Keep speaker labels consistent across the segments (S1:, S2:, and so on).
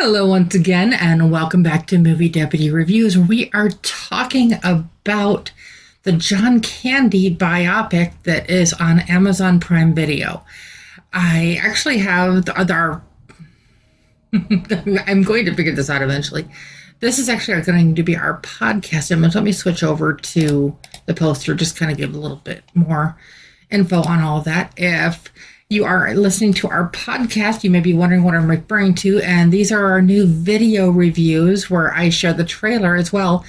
S1: Hello once again, and welcome back to Movie Deputy Reviews, where we are talking about the John Candy biopic that is on Amazon Prime Video. I actually have our I'm going to figure this out eventually. This is actually going to be our podcast image. Let me switch over to the poster, just kind of give a little bit more info on all of that. If you are listening to our podcast, you may be wondering what I'm referring to, and these are our new video reviews where I share the trailer as well,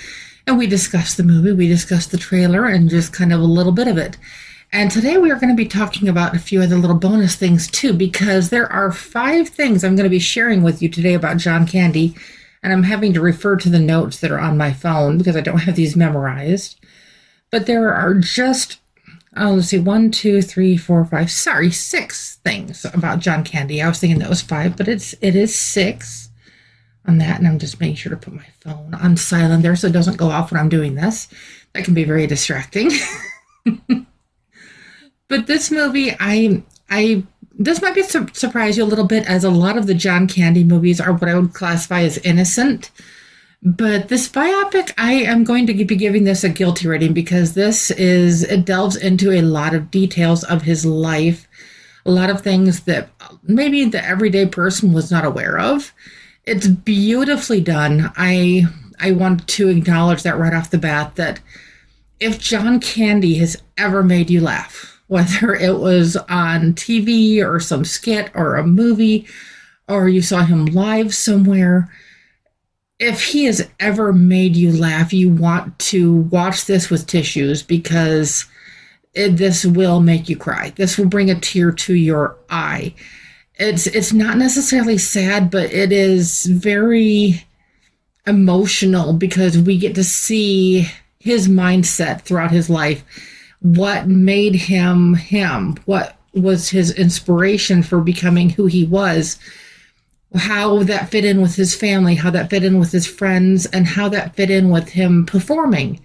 S1: and we discuss the movie, we discuss the trailer, and just kind of a little bit of it. And today we are going to be talking about a few other little bonus things too, because there are 5 things I'm going to be sharing with you today about John Candy, and I'm having to refer to the notes that are on my phone because I don't have these memorized. But there are just let's see, 6 things about John Candy. I was thinking that was 5, but it is 6 on that, and I'm just making sure to put my phone on silent there so it doesn't go off when I'm doing this. That can be very distracting. But this movie, this might be surprise you a little bit, as a lot of the John Candy movies are what I would classify as innocent. But this biopic, I am going to be giving this a guilty rating because it delves into a lot of details of his life, a lot of things that maybe the everyday person was not aware of. It's beautifully done. I want to acknowledge that right off the bat, that if John Candy has ever made you laugh, whether it was on TV or some skit or a movie, or you saw him live somewhere, if he has ever made you laugh, you want to watch this with tissues, because this will make you cry. This will bring a tear to your eye. It's not necessarily sad, but it is very emotional because we get to see his mindset throughout his life. What made him him? What was his inspiration for becoming who he was? How that fit in with his family, how that fit in with his friends, and how that fit in with him performing.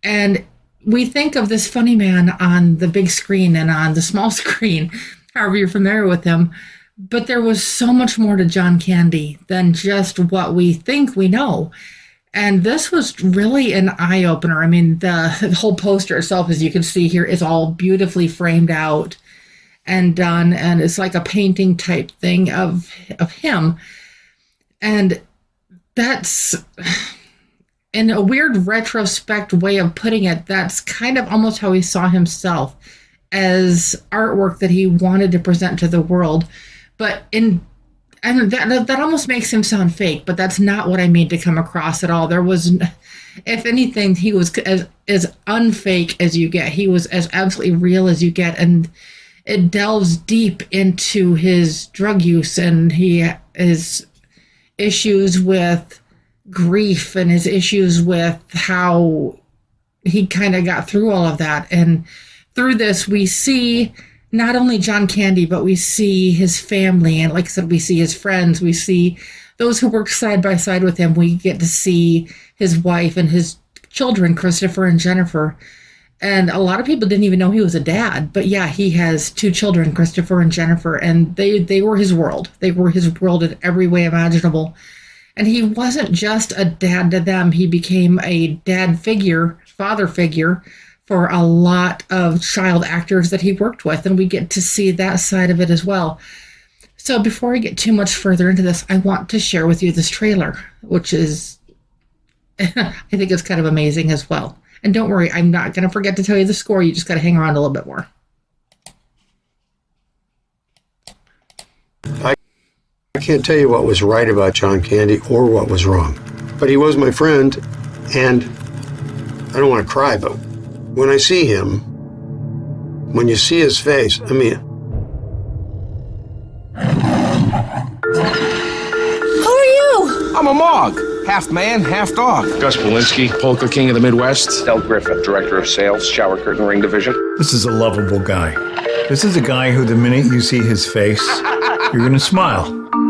S1: And we think of this funny man on the big screen and on the small screen, however you're familiar with him, but there was so much more to John Candy than just what we think we know. And this was really an eye-opener. I mean, the whole poster itself, as you can see here, is all beautifully framed out and done, and it's like a painting type thing of him. And that's, in a weird retrospect way of putting it, that's kind of almost how he saw himself, as artwork that he wanted to present to the world. But and that almost makes him sound fake, but that's not what I mean to come across at all. There was, if anything, he was as unfake as you get. He was as absolutely real as you get, and it delves deep into his drug use and his issues with grief and his issues with how he kind of got through all of that. And through this, we see not only John Candy, but we see his family. And like I said, we see his friends. We see those who work side by side with him. We get to see his wife and his children, Christopher and Jennifer. And a lot of people didn't even know he was a dad. But yeah, he has 2 children, Christopher and Jennifer, and they were his world. They were his world in every way imaginable. And he wasn't just a dad to them. He became a dad figure, father figure, for a lot of child actors that he worked with. And we get to see that side of it as well. So before I get too much further into this, I want to share with you this trailer, which is, I think it's kind of amazing as well. And don't worry, I'm not going to forget to tell you the score. You just got to hang around a little bit more.
S2: I can't tell you what was right about John Candy or what was wrong. But he was my friend, and I don't want to cry, but when I see him, when you see his face, I mean...
S3: Who are you?
S4: I'm a Mog. Half man, half dog.
S5: Gus Polinski, polka king of the Midwest.
S6: Del Griffith, director of sales, shower curtain ring division.
S7: This is a lovable guy. This is a guy who, the minute you see his face, you're going to smile.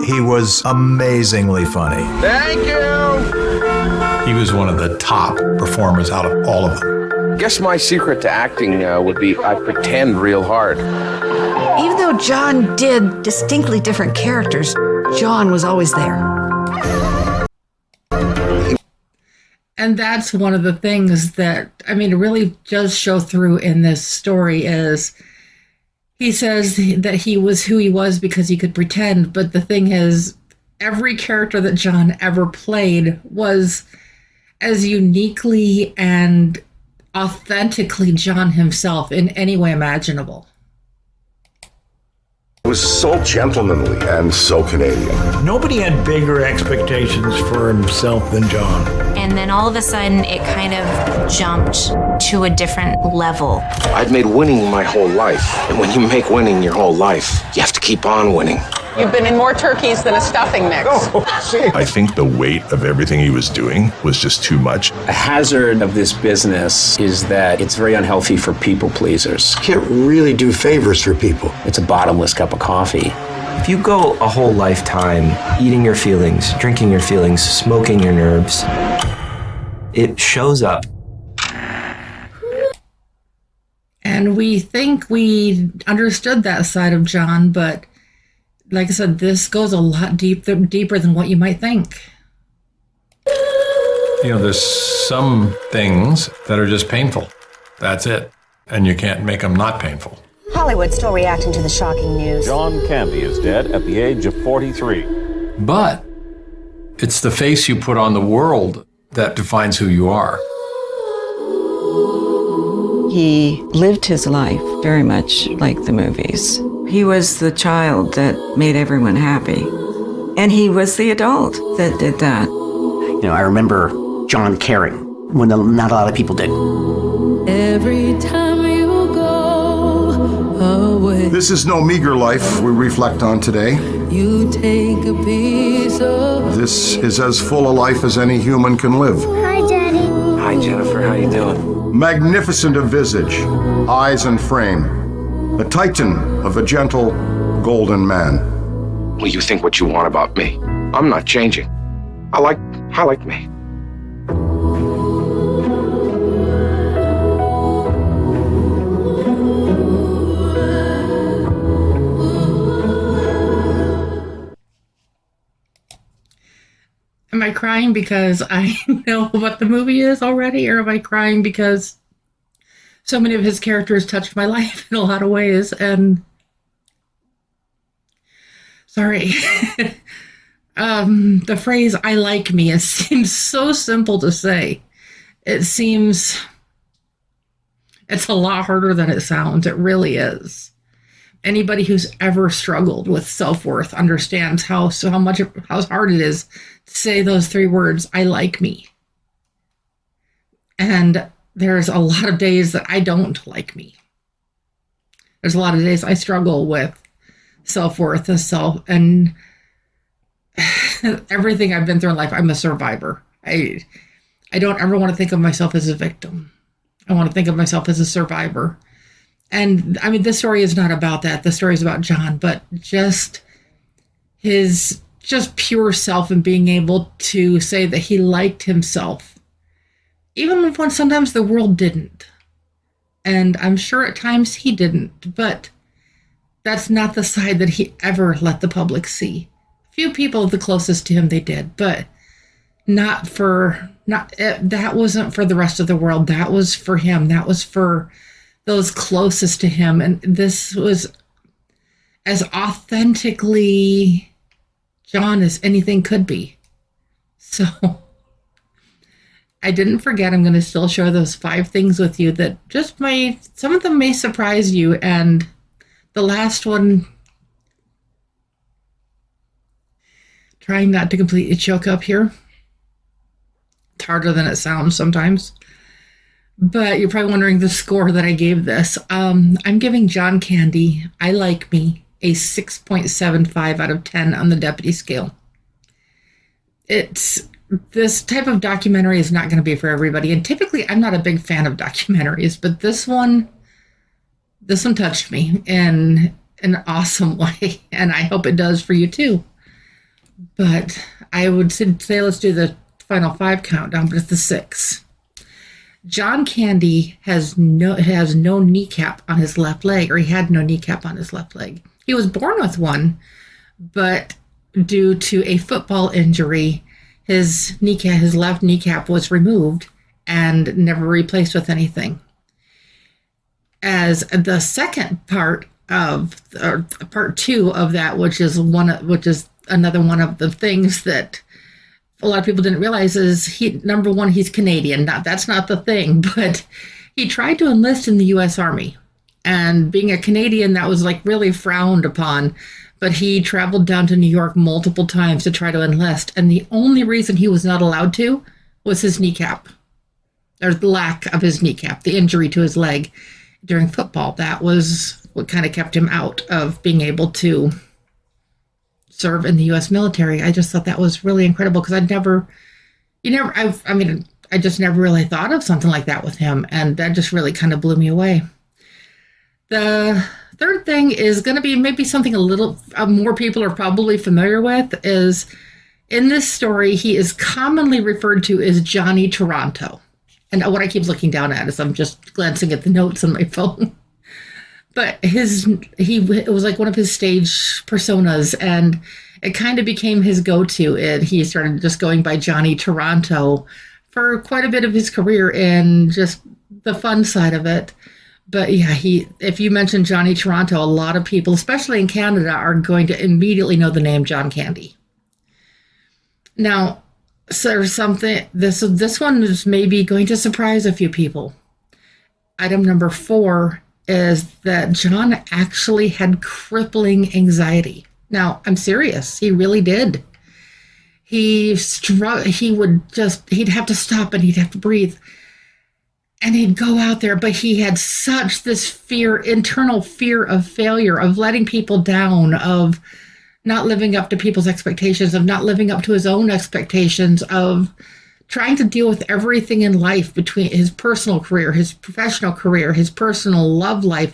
S8: He was amazingly funny.
S4: Thank you.
S8: He was one of the top performers out of all of them.
S6: Guess my secret to acting would be I pretend real hard.
S3: Even though John did distinctly different characters, John was always there.
S1: And that's one of the things that, I mean, it really does show through in this story is he says that he was who he was because he could pretend. But the thing is, every character that John ever played was as uniquely and authentically John himself in any way imaginable.
S9: It was so gentlemanly and so Canadian.
S7: Nobody had bigger expectations for himself than John.
S3: And then all of a sudden, it kind of jumped to a different level.
S6: I've made winning my whole life. And when you make winning your whole life, you have to keep on winning.
S10: You've been in more turkeys than a stuffing mix.
S9: I think the weight of everything he was doing was just too much.
S11: A hazard of this business is that it's very unhealthy for people pleasers.
S2: Can't really do favors for people.
S11: It's a bottomless cup of coffee.
S12: If you go a whole lifetime eating your feelings, drinking your feelings, smoking your nerves, it shows up.
S1: And we think we understood that side of John, but like I said, this goes a lot deeper than what you might think.
S8: You know, there's some things that are just painful. That's it. And you can't make them not painful.
S13: Hollywood still reacting to the shocking news.
S14: John Candy is dead at the age of 43.
S8: But it's the face you put on the world that defines who you are.
S15: He lived his life very much like the movies. He was the child that made everyone happy. And he was the adult that did that.
S16: You know, I remember John caring when not a lot of people did.
S17: Every time you go away,
S18: this is no meager life we reflect on today.
S17: You take a piece of
S18: this is as full a life as any human can live.
S19: Hi, Daddy.
S12: Hi, Jennifer. How you doing?
S18: Magnificent of visage, eyes and frame. A titan of a gentle, golden man.
S6: Well, you think what you want about me. I'm not changing. I like me.
S1: Am I crying because I know what the movie is already, or am I crying because so many of his characters touched my life in a lot of ways? And sorry. The phrase "I like me" seems so simple to say. It's a lot harder than it sounds. It really is. Anybody who's ever struggled with self-worth understands how hard it is to say those three words, "I like me." And there's a lot of days that I don't like me. There's a lot of days I struggle with self-worth and everything I've been through in life. I'm a survivor. I don't ever want to think of myself as a victim. I want to think of myself as a survivor. And I mean, this story is not about that. The story is about John, but just his pure self and being able to say that he liked himself, even when sometimes the world didn't. And I'm sure at times he didn't, but that's not the side that he ever let the public see. Few people the closest to him, they did, but that wasn't for the rest of the world. That was for him. That was for those closest to him. And this was as authentically John as anything could be. So I didn't forget. I'm going to still share those 5 things with you that some of them may surprise you. And the last one, trying not to completely choke up here. It's harder than it sounds sometimes. But you're probably wondering the score that I gave this. I'm giving John Candy, I Like Me, a 6.75 out of 10 on the deputy scale. This type of documentary is not going to be for everybody. And typically, I'm not a big fan of documentaries, but this one touched me in an awesome way. And I hope it does for you too. But I would say let's do the final 5 countdown, but it's the 6. John Candy has no kneecap on his left leg, or he had no kneecap on his left leg. He was born with one, but due to a football injury, his left kneecap was removed and never replaced with anything. As the second part of part 2 of that, which is another one of the things that a lot of people didn't realize, is number one, he's Canadian. That's not the thing, but he tried to enlist in the U.S. Army, and being a Canadian, that was like really frowned upon. But he traveled down to New York multiple times to try to enlist, and the only reason he was not allowed to was his kneecap, or the lack of his kneecap, the injury to his leg during football. That was what kind of kept him out of being able to serve in the U.S. military. I just thought that was really incredible, because I just never really thought of something like that with him, and that just really kind of blew me away. The third thing is going to be maybe something a little more people are probably familiar with. Is in this story, he is commonly referred to as Johnny Toronto. And what I keep looking down at is I'm just glancing at the notes on my phone. But it was like one of his stage personas, and it kind of became his go-to. And he started just going by Johnny Toronto for quite a bit of his career, and just the fun side of it. But yeah, if you mention Johnny Toronto, a lot of people, especially in Canada, are going to immediately know the name John Candy. Now, so there's something, this one is maybe going to surprise a few people. Item number 4 is that John actually had crippling anxiety. Now, I'm serious. He really did. He'd have to stop and he'd have to breathe. And he'd go out there, but he had such this internal fear of failure, of letting people down, of not living up to people's expectations, of not living up to his own expectations, of trying to deal with everything in life, between his personal career, his professional career, his personal love life,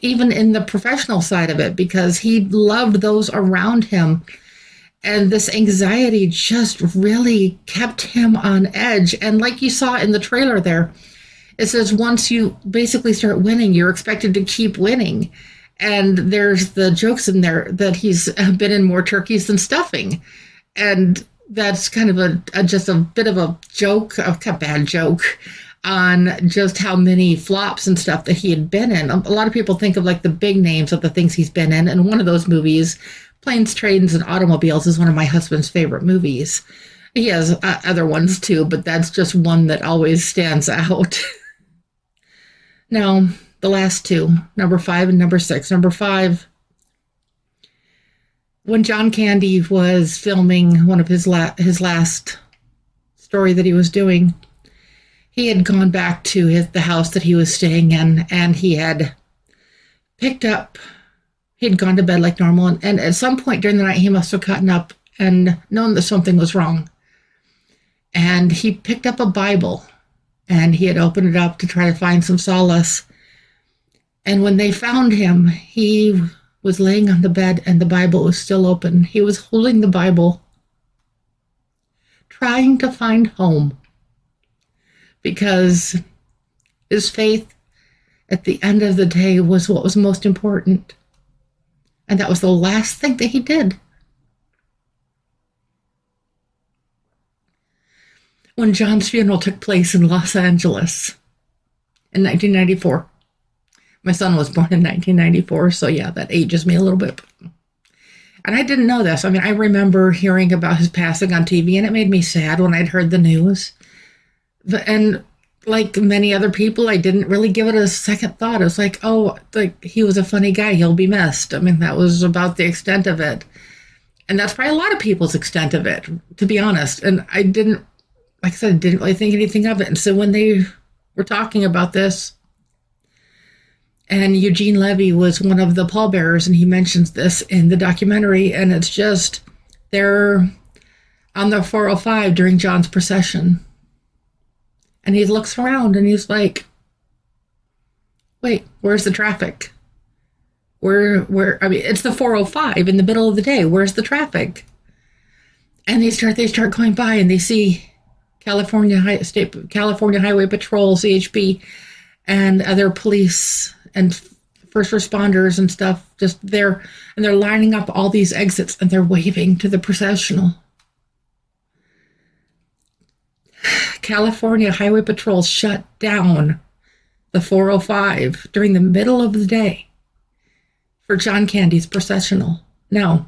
S1: even in the professional side of it, because he loved those around him. And this anxiety just really kept him on edge. And like you saw in the trailer there, it says once you basically start winning, you're expected to keep winning. And there's the jokes in there that he's been in more turkeys than stuffing. And that's kind of just a bit of a joke, a bad joke, on just how many flops and stuff that he had been in. A lot of people think of like the big names of the things he's been in. And one of those movies, Planes, Trains, and Automobiles, is one of my husband's favorite movies. He has other ones too, but that's just one that always stands out. Now, the last two, number 5 and number 6. Number 5, when John Candy was filming one of his last story that he was doing, he had gone back to the house that he was staying in, and he had he'd gone to bed like normal, and at some point during the night, he must have gotten up and known that something was wrong. And he picked up a Bible, and he had opened it up to try to find some solace. And when they found him, he was laying on the bed, and the Bible was still open. He was holding the Bible, trying to find home, because his faith at the end of the day was what was most important. And that was the last thing that he did. When John's funeral took place in Los Angeles in 1994. My son was born in 1994, so yeah, that ages me a little bit. And I didn't know this. I mean, I remember hearing about his passing on TV, and it made me sad when I'd heard the news. And like many other people, I didn't really give it a second thought. It was like, oh, like he was a funny guy. He'll be missed. I mean, that was about the extent of it. And that's probably a lot of people's extent of it, to be honest. And I didn't, like I said, didn't really think anything of it. And so when they were talking about this, and Eugene Levy was one of the pallbearers, and he mentions this in the documentary, and it's just, they're on the 405 during John's procession. And he looks around and he's like, wait, where's the traffic? I mean, it's the 405 in the middle of the day. Where's the traffic? And they start going by, and they see California Highway Patrol, CHP, and other police and first responders and stuff just there. And they're lining up all these exits, and they're waving to the processional. California Highway Patrol shut down the 405 during the middle of the day for John Candy's processional. Now,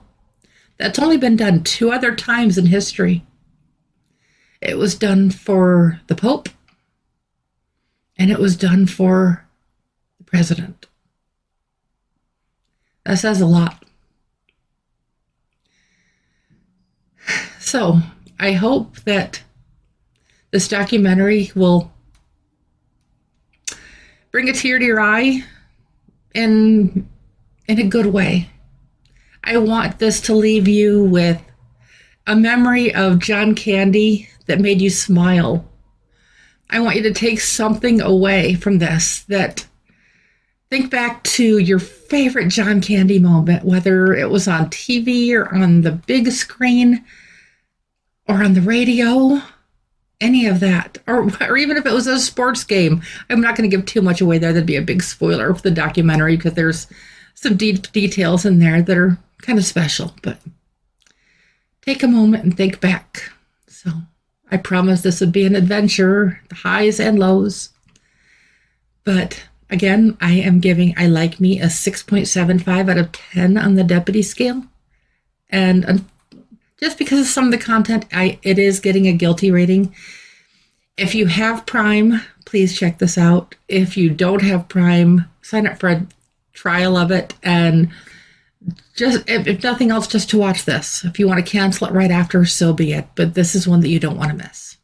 S1: that's only been done 2 other times in history. It was done for the Pope, and it was done for the president. That says a lot. So, I hope that this documentary will bring a tear to your eye in a good way. I want this to leave you with a memory of John Candy that made you smile. I want you to take something away from this, that think back to your favorite John Candy moment, whether it was on TV or on the big screen or on the radio, any of that, or even if it was a sports game. I'm not going to give too much away there. That'd be a big spoiler of the documentary because there's some deep details in there that are kind of special, but take a moment and think back. So I promise this would be an adventure, the highs and lows. But again, I am giving I Like Me a 6.75 out of 10 on the deputy scale. And just because of some of the content, it is getting a guilty rating. If you have Prime, please check this out. If you don't have Prime, sign up for a trial of it, and just if nothing else, just to watch this. If you want to cancel it right after, so be it. But this is one that you don't want to miss.